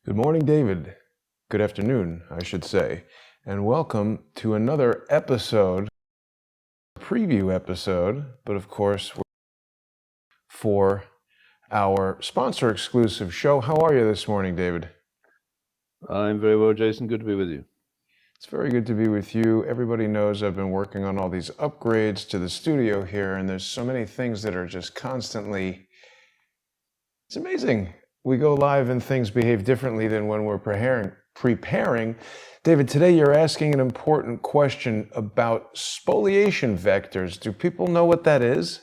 Good morning, David. Good afternoon, I should say, and welcome to another episode, preview episode, but of course, for our sponsor exclusive show. How are you this morning, David? I'm very well, Jason. Good to be with you. It's very good to be with you. Everybody knows I've been working on all these upgrades to the studio here, and there's so many things that are just constantly, it's amazing. We go live and things behave differently than when we're preparing. David, today you're asking an important question about spoliation vectors. Do people know what that is?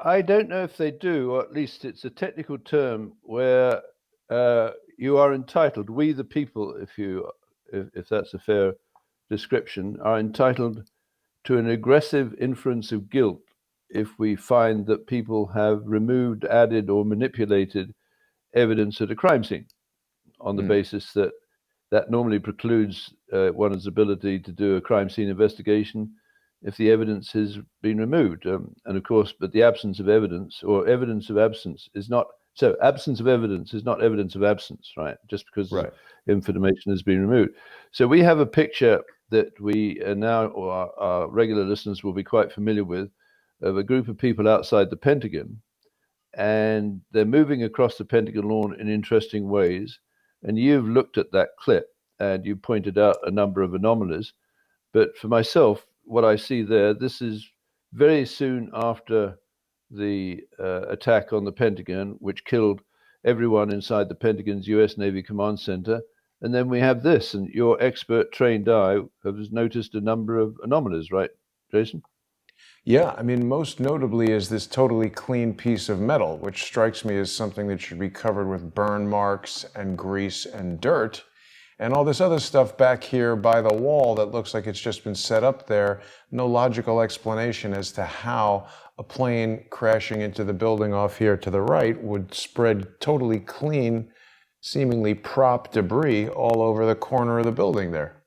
I don't know if they do, or at least it's a technical term where you are entitled, we the people, if that's a fair description, are entitled to an aggressive inference of guilt if we find that people have removed, added, or manipulated evidence at a crime scene on the basis that normally precludes one's ability to do a crime scene investigation if the evidence has been removed. And of course, but the absence of evidence or evidence of absence is not, so absence of evidence is not evidence of absence, right? Just because information has been removed. So we have a picture that we now, or our regular listeners will be quite familiar with, of a group of people outside the Pentagon, and they're moving across the Pentagon lawn in interesting ways. And you've looked at that clip and you pointed out a number of anomalies. But for myself, what I see there, this is very soon after the attack on the Pentagon, which killed everyone inside the Pentagon's US Navy Command Center. And then we have this, and your expert trained eye has noticed a number of anomalies, right, Jason? Yeah, I mean, most notably is this totally clean piece of metal, which strikes me as something that should be covered with burn marks and grease and dirt. And all this other stuff back here by the wall that looks like it's just been set up there. No logical explanation as to how a plane crashing into the building off here to the right would spread totally clean, seemingly prop debris all over the corner of the building there.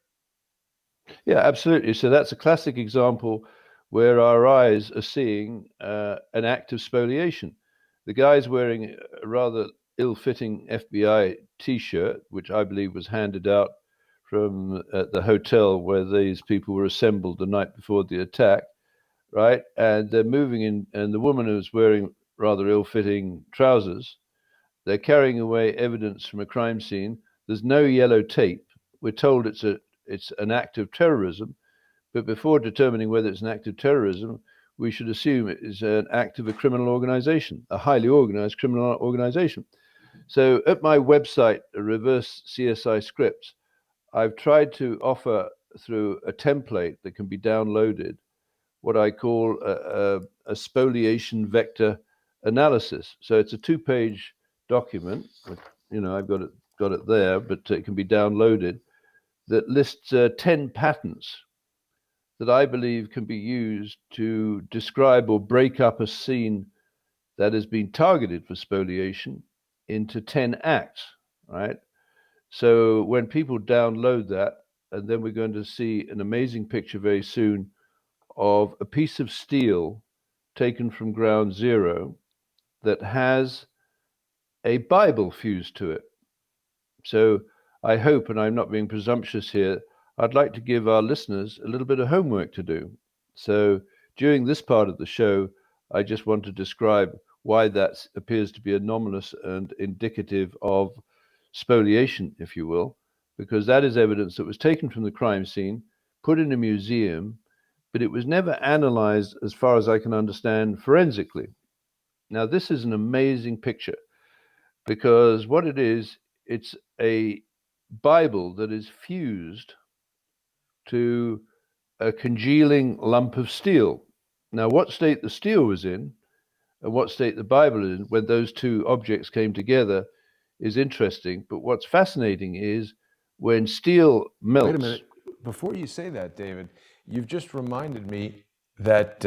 Yeah, absolutely. So that's a classic example where our eyes are seeing an act of spoliation. The guy's wearing a rather ill-fitting FBI T-shirt, which I believe was handed out from the hotel where these people were assembled the night before the attack, right? And they're moving in, and the woman who's wearing rather ill-fitting trousers, they're carrying away evidence from a crime scene. There's no yellow tape. We're told it's an act of terrorism, but before determining whether it's an act of terrorism, we should assume it is an act of a criminal organization, a highly organized criminal organization. So at my website, Reverse CSI Scripts, I've tried to offer through a template that can be downloaded what I call a spoliation vector analysis. So it's a 2-page document. I've got it there, but it can be downloaded, that lists 10 patterns that I believe can be used to describe or break up a scene that has been targeted for spoliation into 10 acts, right? So when people download that, and then we're going to see an amazing picture very soon of a piece of steel taken from ground zero that has a Bible fused to it. So I hope, and I'm not being presumptuous here, I'd like to give our listeners a little bit of homework to do. So during this part of the show, I just want to describe why that appears to be anomalous and indicative of spoliation, if you will, because that is evidence that was taken from the crime scene, put in a museum, but it was never analyzed, as far as I can understand, forensically. Now, this is an amazing picture because what it is, it's a Bible that is fused to a congealing lump of steel. Now, what state the steel was in and what state the Bible is in when those two objects came together is interesting. But what's fascinating is when steel melts. Wait a minute. Before you say that, David, you've just reminded me that,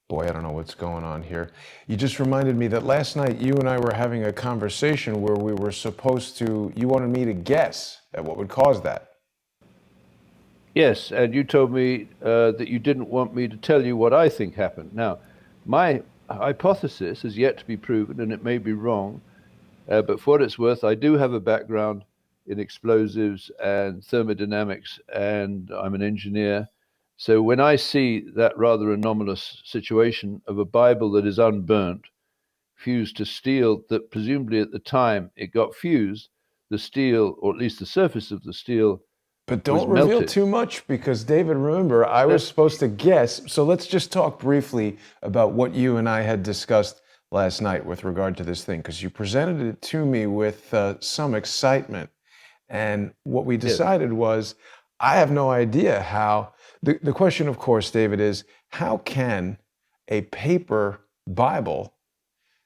boy, I don't know what's going on here. You just reminded me that last night you and I were having a conversation where we were supposed to, you wanted me to guess at what would cause that. Yes, and you told me that you didn't want me to tell you what I think happened. Now, my hypothesis is yet to be proven, and it may be wrong, But for what it's worth, I do have a background in explosives and thermodynamics, and I'm an engineer. So when I see that rather anomalous situation of a Bible that is unburnt, fused to steel that presumably at the time it got fused, the steel, or at least the surface of the steel, But was don't reveal melted. too much because, David, remember, I was supposed to guess. So let's just talk briefly about what you and I had discussed last night with regard to this thing, because you presented it to me with some excitement. And what we Yes. decided was, I have no idea how. The question, of course, David, is how can a paper Bible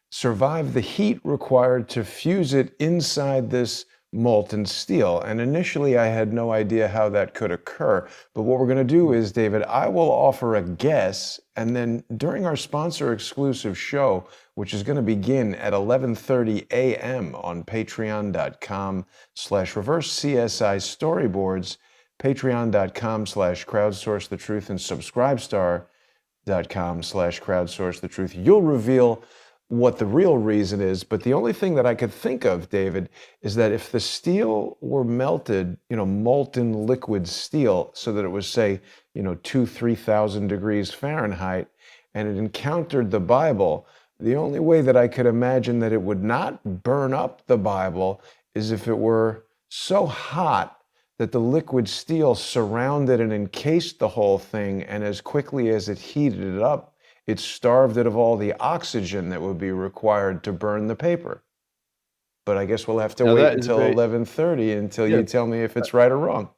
survive the heat required to fuse it inside this molten steel? And initially, I had no idea how that could occur. But what we're going to do is, David, I will offer a guess, and then during our sponsor exclusive show, which is going to begin at 11:30 a.m. on patreon.com/reverse-CSI storyboards, patreon.com/crowdsource the truth, and subscribestar.com/crowdsource the truth. You'll reveal what the real reason is. But the only thing that I could think of, David, is that if the steel were melted, molten liquid steel, so that it was, say, 3,000 degrees Fahrenheit, and it encountered the Bible, the only way that I could imagine that it would not burn up the Bible is if it were so hot that the liquid steel surrounded and encased the whole thing, and as quickly as it heated it up, it starved it of all the oxygen that would be required to burn the paper. But I guess we'll have to Now wait that is until very 11:30 until yeah. you tell me if it's right or wrong.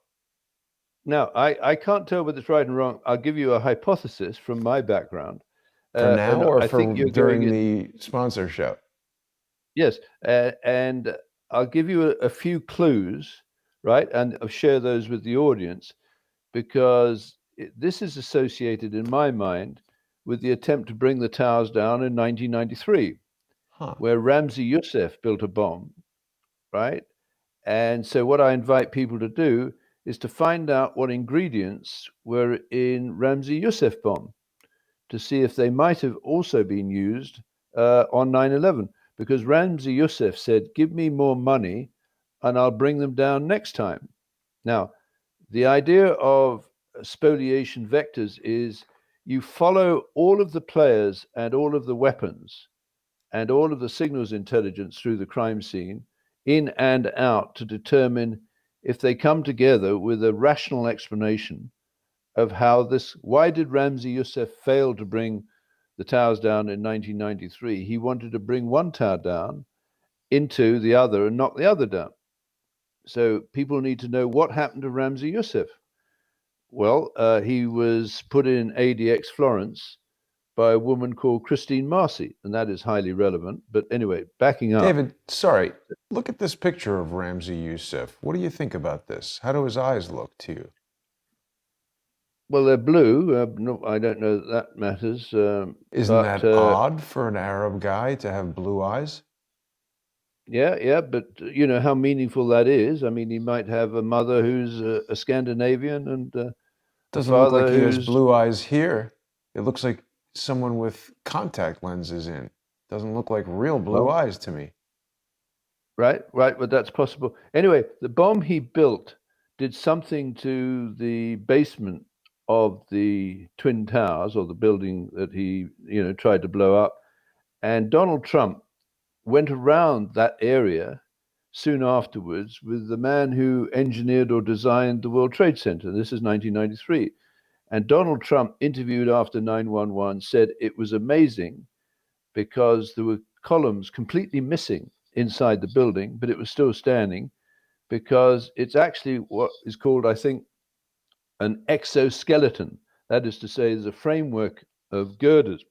Now I can't tell whether it's right and wrong. I'll give you a hypothesis from my background, For now and or I think for you're going during in. the sponsor show? Yes, and I'll give you a few clues, right, and I'll share those with the audience because this is associated in my mind with the attempt to bring the towers down in 1993, Huh. where Ramzi Youssef built a bomb, right? And so what I invite people to do is to find out what ingredients were in Ramzi Youssef bomb to see if they might have also been used on 9/11. Because Ramzi Youssef said, give me more money and I'll bring them down next time. Now, the idea of spoliation vectors is you follow all of the players and all of the weapons and all of the signals intelligence through the crime scene in and out to determine if they come together with a rational explanation of how this. Why did Ramzi Youssef fail to bring the towers down in 1993? He wanted to bring one tower down into the other and knock the other down. So people need to know what happened to Ramzi Youssef. Well, he was put in ADX Florence by a woman called Christine Marcy, and that is highly relevant. But anyway, backing up. David, sorry. Look at this picture of Ramzi Youssef. What do you think about this? How do his eyes look to you? Well, they're blue. No, I don't know that matters. Isn't But that odd for an Arab guy to have blue eyes? yeah. But you know how meaningful that is. I mean, he might have a mother who's a Scandinavian and a Doesn't look like father he has who's blue eyes here. It looks like someone with contact lenses in. Doesn't look like real blue well, eyes to me. right. But that's possible. Anyway, the bomb he built did something to the basement of the Twin Towers or the building that he, tried to blow up. And Donald Trump went around that area soon afterwards with the man who engineered or designed the World Trade Center. This is 1993. And Donald Trump, interviewed after 9/11, said it was amazing because there were columns completely missing inside the building, but it was still standing because it's actually what is called, I think, an exoskeleton. That is to say, there's a framework of girders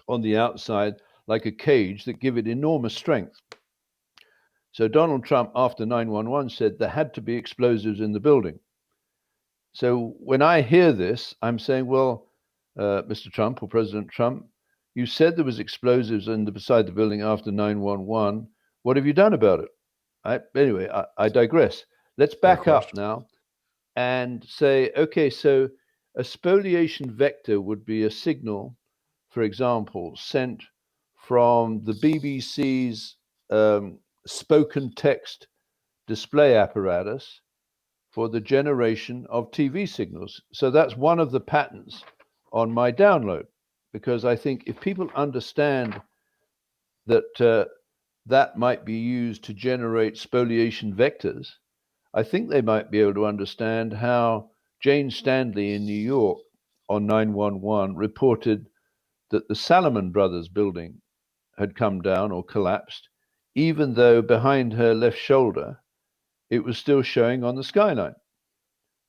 on the outside, like a cage, that give it enormous strength. So Donald Trump, after 9/11, said there had to be explosives in the building. So when I hear this, I'm saying, well, Mr. Trump or President Trump, you said there was explosives beside the building after 9/11. What have you done about it? Anyway, I digress. Let's Fair back up question. now and say, okay, so a spoliation vector would be a signal, for example, sent from the BBC's spoken text display apparatus for the generation of TV signals. So that's one of the patents on my download, because I think if people understand that that might be used to generate spoliation vectors, I think they might be able to understand how Jane Stanley in New York on 911 reported that the Salomon Brothers building had come down or collapsed, even though behind her left shoulder, it was still showing on the skyline.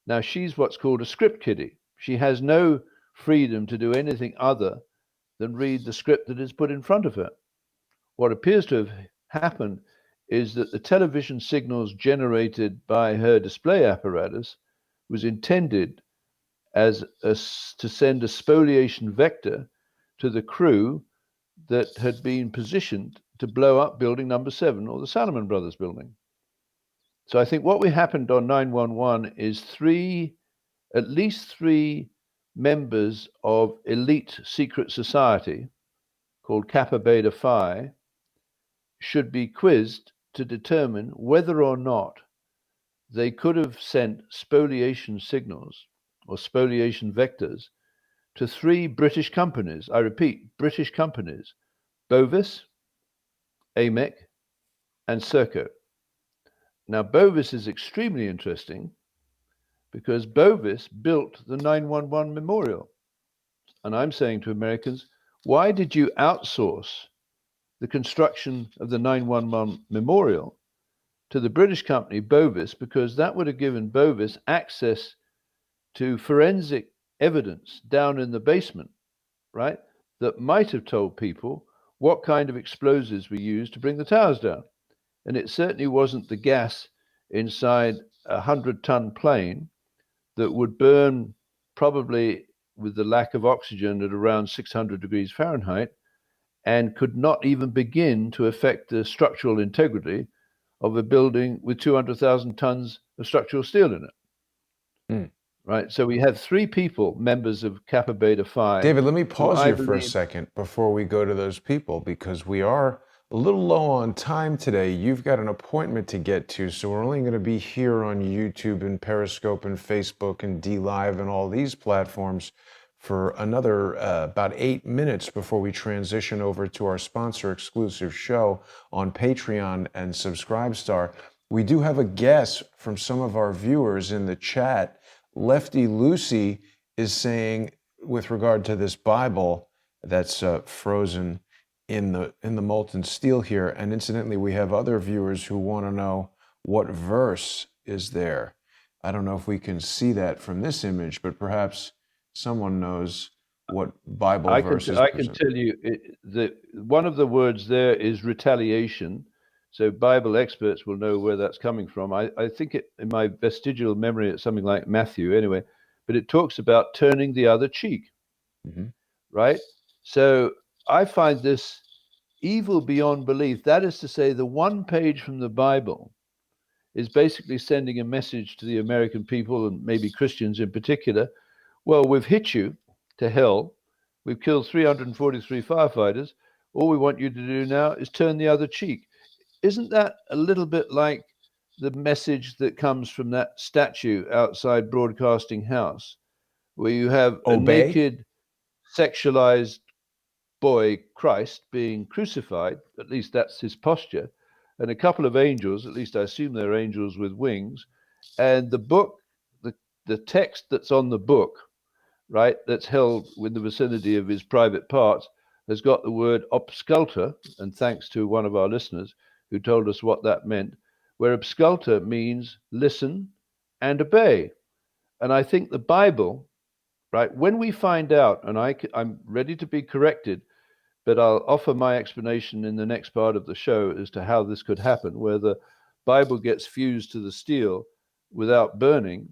Now, she's what's called a script kiddie. She has no freedom to do anything other than read the script that is put in front of her. What appears to have happened is that the television signals generated by her display apparatus was intended as to send a spoliation vector to the crew that had been positioned to blow up building number 7, or the Salomon Brothers building. So I think what happened on 911 is at least three members of elite secret society called Kappa Beta Phi should be quizzed to determine whether or not they could have sent spoliation signals or spoliation vectors to 3 British companies. I repeat, British companies: Bovis, Amec, and SERCO. Now, Bovis is extremely interesting because Bovis built the 911 memorial. And I'm saying to Americans, why did you outsource the construction of the 911 memorial to the British company Bovis? Because that would have given Bovis access to forensic evidence down in the basement, right? That might have told people what kind of explosives were used to bring the towers down. And it certainly wasn't the gas inside a 100-ton plane that would burn, probably with the lack of oxygen, at around 600 degrees Fahrenheit, and could not even begin to affect the structural integrity of a building with 200,000 tons of structural steel in it. Mm. Right. So we have 3 people, members of Kappa Beta Phi. David, let me pause here for a second before we go to those people, because we are a little low on time today. You've got an appointment to get to, so we're only going to be here on YouTube and Periscope and Facebook and DLive and all these platforms for another about 8 minutes before we transition over to our sponsor exclusive show on Patreon and Subscribestar. We do have a guess from some of our viewers in the chat. Lefty Lucy is saying, with regard to this Bible that's frozen in the molten steel here, and incidentally, we have other viewers who want to know what verse is there. I don't know if we can see that from this image, but perhaps someone knows what Bible verse is. I can tell you that one of the words there is retaliation. So Bible experts will know where that's coming from. I think in my vestigial memory, it's something like Matthew anyway, but it talks about turning the other cheek, right? So I find this evil beyond belief. That is to say, the one page from the Bible is basically sending a message to the American people, and maybe Christians in particular. Well, we've hit you to hell. We've killed 343 firefighters. All we want you to do now is turn the other cheek. Isn't that a little bit like the message that comes from that statue outside Broadcasting House, where you have a naked, sexualized boy, Christ, being crucified? At least that's his posture. And a couple of angels, at least I assume they're angels with wings. And the book, the text that's on the book, right, that's held in the vicinity of his private parts, has got the word obsculta, and thanks to one of our listeners who told us what that meant, where obsculta means listen and obey. And I think the Bible, right, when we find out, and I'm ready to be corrected, but I'll offer my explanation in the next part of the show as to how this could happen, where the Bible gets fused to the steel without burning.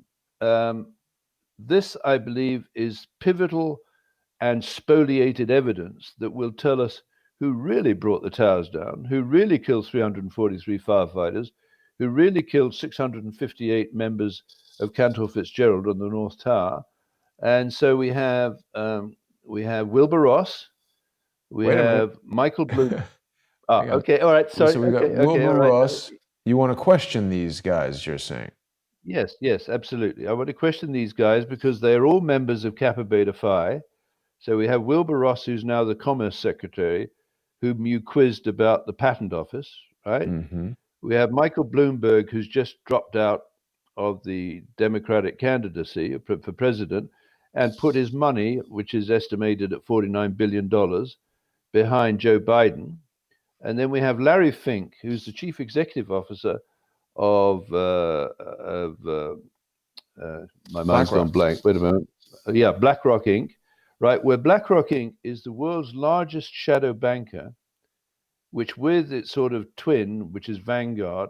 This, I believe, is pivotal and spoliated evidence that will tell us who really brought the towers down, who really killed 343 firefighters, who really killed 658 members of Cantor Fitzgerald on the North Tower. And so we have Wilbur Ross, we have Michael Bloom. Hang on. Okay, all right. Sorry. So we got Okay, all Wilbur right. Ross. You want to question these guys, you're saying? Yes, absolutely. I want to question these guys because they are all members of Kappa Beta Phi. So we have Wilbur Ross, who's now the Commerce Secretary, whom you quizzed about the Patent Office, right? Mm-hmm. We have Michael Bloomberg, who's just dropped out of the Democratic candidacy for president and put his money, which is estimated at $49 billion, behind Joe Biden. And then we have Larry Fink, who's the chief executive officer of my mind's gone blank. Wait a moment. Yeah, BlackRock Inc. Right, where BlackRock Inc. is the world's largest shadow banker, which with its sort of twin, which is Vanguard,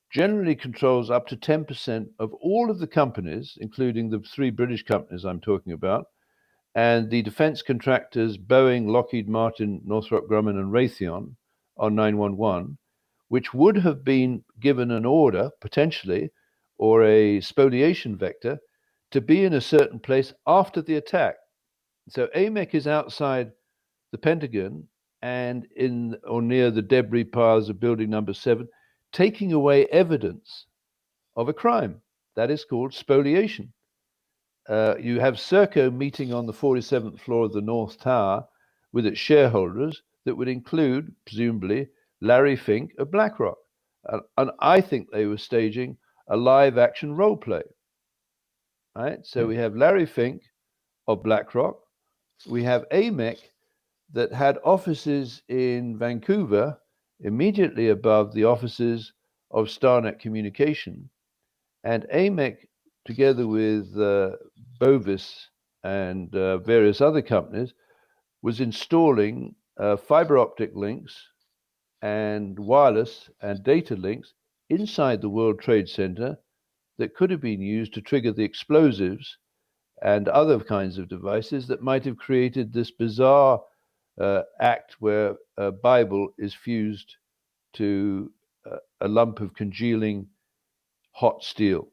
generally controls up to 10% of all of the companies, including the three British companies I'm talking about, and the defense contractors Boeing, Lockheed Martin, Northrop Grumman, and Raytheon on 911, which would have been given an order, potentially, or a spoliation vector, to be in a certain place after the attack. So Amec is outside the Pentagon and in or near the debris piles of building number 7, taking away evidence of a crime. That is called spoliation. You have SERCO meeting on the 47th floor of the North Tower with its shareholders that would include, presumably, Larry Fink of BlackRock. And I think they were staging a live action role play. Right? So we have Larry Fink of BlackRock. We have Amec that had offices in Vancouver immediately above the offices of Starnet Communication. And Amec, together with Bovis and various other companies, was installing fiber optic links and wireless and data links inside the World Trade Center that could have been used to trigger the explosives and other kinds of devices that might have created this bizarre act where a Bible is fused to a lump of congealing hot steel.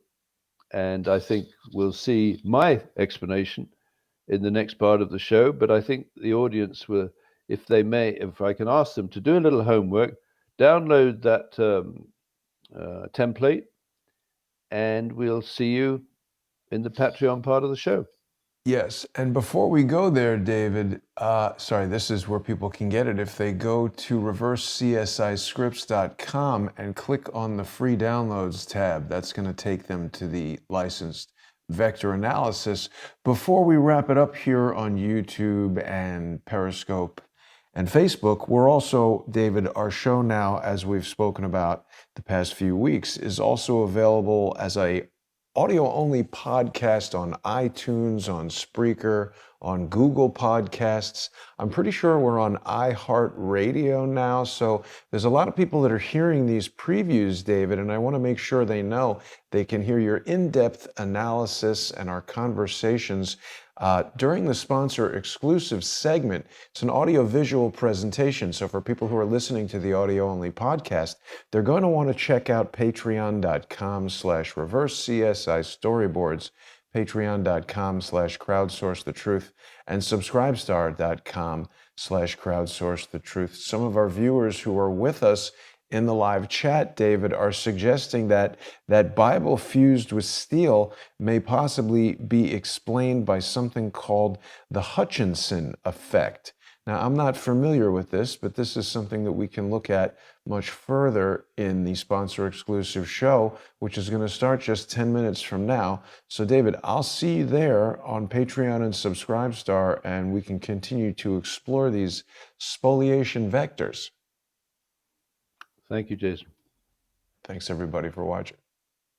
And I think we'll see my explanation in the next part of the show. But I think the audience will, if they may, if I can ask them to do a little homework, download that template, and we'll see you in the Patreon part of the show. Yes, and before we go there, David, sorry, this is where people can get it. If they go to reversecciscripts.com and click on the free downloads tab, that's going to take them to the licensed vector analysis. Before we wrap it up here on YouTube and Periscope and Facebook, we're also, David, our show now, as we've spoken about the past few weeks, is also available as a audio-only podcast on iTunes, on Spreaker, on Google Podcasts. I'm pretty sure we're on iHeartRadio now. So there's a lot of people that are hearing these previews, David, and I want to make sure they know they can hear your in-depth analysis and our conversations during the sponsor exclusive segment. It's an audio-visual presentation. So for people who are listening to the audio-only podcast, they're going to want to check out patreon.com/reversecsi storyboards, patreon.com/crowdsourcethetruth, and subscribestar.com/crowdsourcethetruth. Some of our viewers who are with us in the live chat, David, are suggesting that Bible fused with steel may possibly be explained by something called the Hutchinson effect. Now, I'm not familiar with this, but this is something that we can look at much further in the sponsor exclusive show, which is going to start just 10 minutes from now. So, David, I'll see you there on Patreon and Subscribestar, and we can continue to explore these spoliation vectors. Thank you, Jason. Thanks, everybody, for watching.